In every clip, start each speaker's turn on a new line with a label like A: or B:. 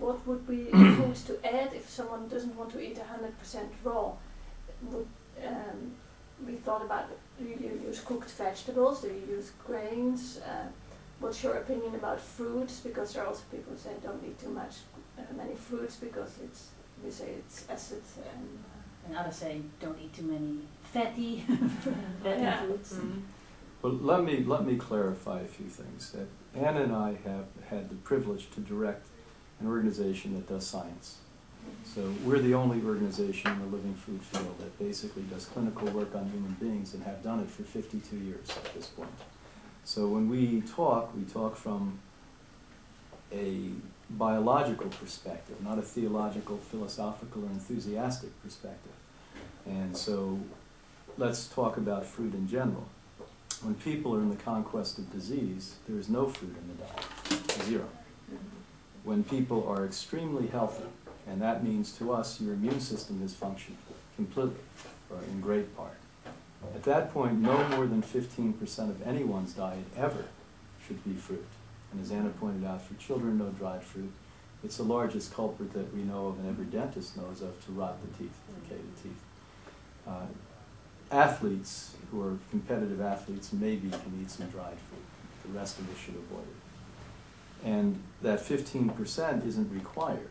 A: what would be foods to add if someone doesn't want to eat 100% raw? Would we thought about, do you use cooked vegetables? Do you use grains? What's your opinion about fruits? Because there are also people who say don't eat too much, many fruits because we say it's acid
B: and others say don't eat too many fatty foods.
C: Mm-hmm. Well, let me clarify a few things. That Anna and I have had the privilege to direct an organization that does science. So we're the only organization in the living food field that basically does clinical work on human beings and have done it for 52 years at this point. So when we talk from a biological perspective, not a theological, philosophical, or enthusiastic perspective. And so let's talk about fruit in general. When people are in the conquest of disease, there is no fruit in the diet, zero. When people are extremely healthy, and that means to us your immune system is functioning completely, or in great part. At that point, no more than 15% of anyone's diet ever should be fruit. And as Anna pointed out, for children, no dried fruit. It's the largest culprit that we know of and every dentist knows of to rot the teeth, decay the teeth. Athletes who are competitive athletes maybe can eat some dried fruit. The rest of us should avoid it. And that 15% isn't required.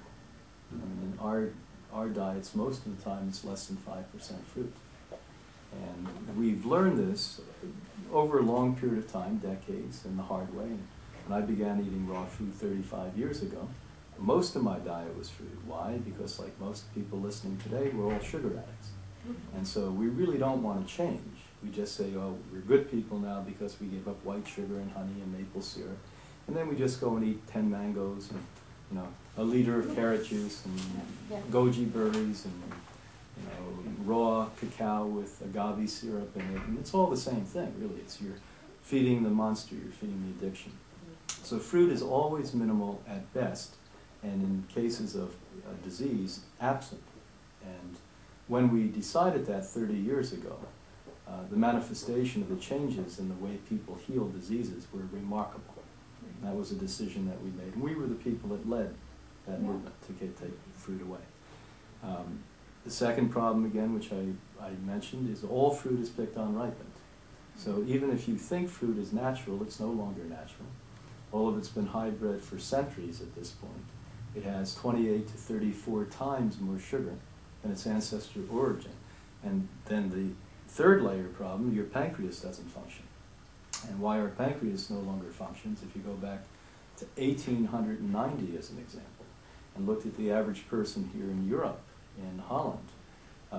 C: I mean, in our diets, most of the time, it's less than 5% fruit. And we've learned this over a long period of time, decades, in the hard way. And when I began eating raw food 35 years ago, most of my diet was fruit. Why? Because like most people listening today, we're all sugar addicts. And so we really don't want to change. We just say, oh, we're good people now because we give up white sugar and honey and maple syrup. And then we just go and eat 10 mangoes and, you know, a liter of carrot juice and goji berries and, you know, raw cacao with agave syrup in it. And it's all the same thing, really. It's you're feeding the monster, you're feeding the addiction. So fruit is always minimal at best, and in cases of disease, absent. And when we decided that 30 years ago, the manifestation of the changes in the way people heal diseases were remarkable. And that was a decision that we made. And we were the people that led that movement to take fruit away. The second problem, again, which I mentioned, is all fruit is picked unripened. So even if you think fruit is natural, it's no longer natural. All of it's been hybrid for centuries at this point. It has 28 to 34 times more sugar than its ancestral origin. And then the third layer problem, your pancreas doesn't function. And why our pancreas no longer functions, if you go back to 1890 as an example, and looked at the average person here in Europe, in Holland,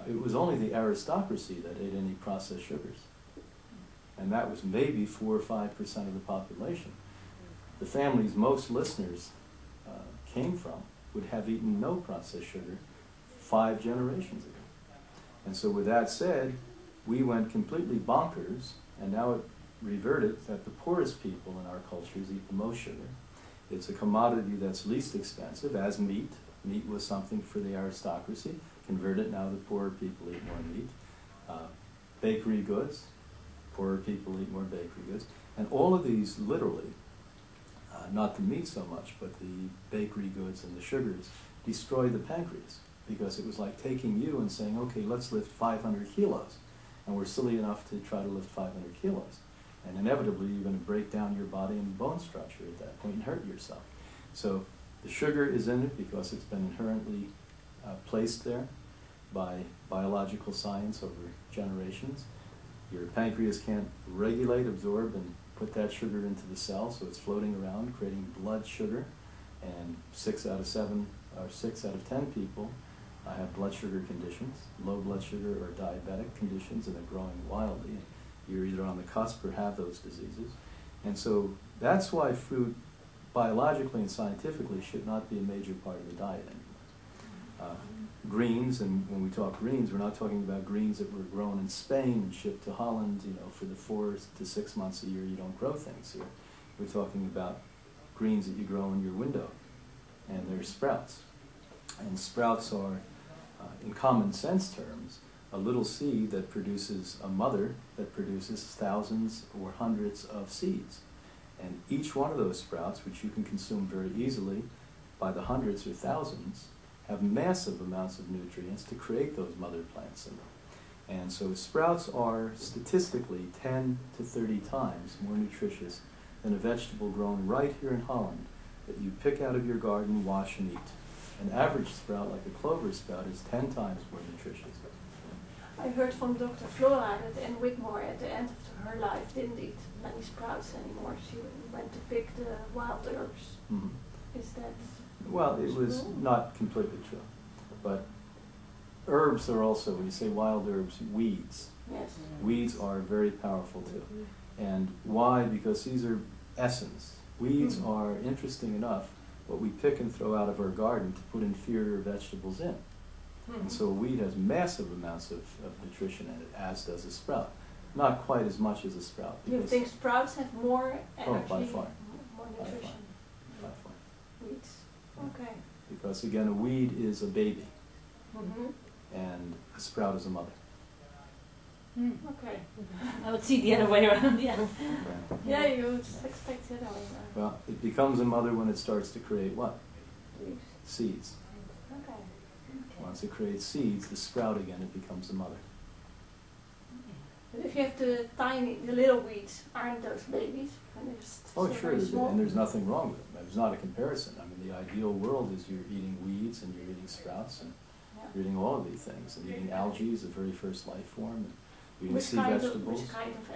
C: it was only the aristocracy that ate any processed sugars. And that was maybe 4 or 5% of the population. The families most listeners came from would have eaten no processed sugar 5 generations ago. And so with that said, we went completely bonkers, and now it reverted that the poorest people in our cultures eat the most sugar. It's a commodity that's least expensive, as meat. Meat was something for the aristocracy. Converted, now the poorer people eat more meat. Bakery goods, poorer people eat more bakery goods. And all of these literally, not the meat so much, but the bakery goods and the sugars, destroy the pancreas. Because it was like taking you and saying, okay, let's lift 500 kilos. And we're silly enough to try to lift 500 kilos. And inevitably, you're going to break down your body and bone structure at that point and hurt yourself. So the sugar is in it because it's been inherently placed there by biological science over generations. Your pancreas can't regulate, absorb, and put that sugar into the cell, so it's floating around, creating blood sugar. And 6 out of 10 people have blood sugar conditions, low blood sugar or diabetic conditions, and they're growing wildly. You're either on the cusp or have those diseases. And so that's why fruit, biologically and scientifically, should not be a major part of the diet anymore. Greens, and when we talk greens, we're not talking about greens that were grown in Spain and shipped to Holland, you know, for the 4 to 6 months a year you don't grow things here. We're talking about greens that you grow in your window, and they're sprouts. And sprouts are, in common sense terms, a little seed that produces a mother that produces thousands or hundreds of seeds. And each one of those sprouts, which you can consume very easily, by the hundreds or thousands, have massive amounts of nutrients to create those mother plants in them. And so sprouts are statistically 10 to 30 times more nutritious than a vegetable grown right here in Holland that you pick out of your garden, wash, and eat. An average sprout, like a clover sprout, is 10 times more nutritious.
A: I heard from Dr. Flora that Anne Whitmore at the end of her life didn't eat many sprouts anymore. She went to pick the wild herbs.
C: Mm-hmm.
A: Is that
C: Well, it was
A: true?
C: not completely true. But herbs are also, when you say wild herbs, weeds.
A: Yes.
C: Weeds are very powerful too. And why? Because these are essence. Weeds
A: Mhm.
C: are, interesting enough, what we pick and throw out of our garden to put inferior vegetables in.
A: Mhm.
C: And so a weed has massive amounts of nutrition in it, as does a sprout. Not quite as much as a sprout.
A: You
C: because-
A: think sprouts have more
C: Oh,
A: energy,
C: by far.
A: more
C: By far.
A: nutrition?
C: by far.
A: Weeds. Okay.
C: Because again, a weed is a baby,
A: Mm-hmm.
C: and a sprout is a mother.
B: Hmm.
A: Okay.
B: I would see the other way around, yeah.
C: Okay.
A: Yeah, you would expect it that way.
C: Well, it becomes a mother when it starts to create what?
A: Leaves.
C: Seeds.
A: Okay.
C: Once it creates seeds, the sprout again, it becomes a mother.
A: But if you have the little weeds, aren't those babies? And they're
C: Oh,
A: still
C: sure,
A: very small.
C: and there's nothing wrong with them. There's not a comparison. I mean, the ideal world is you're eating weeds and you're eating sprouts and
A: Yeah.
C: you're eating all of these things. And eating algae is the very first life form. And eating
A: Which
C: sea
A: kind
C: vegetables.
A: Which kind of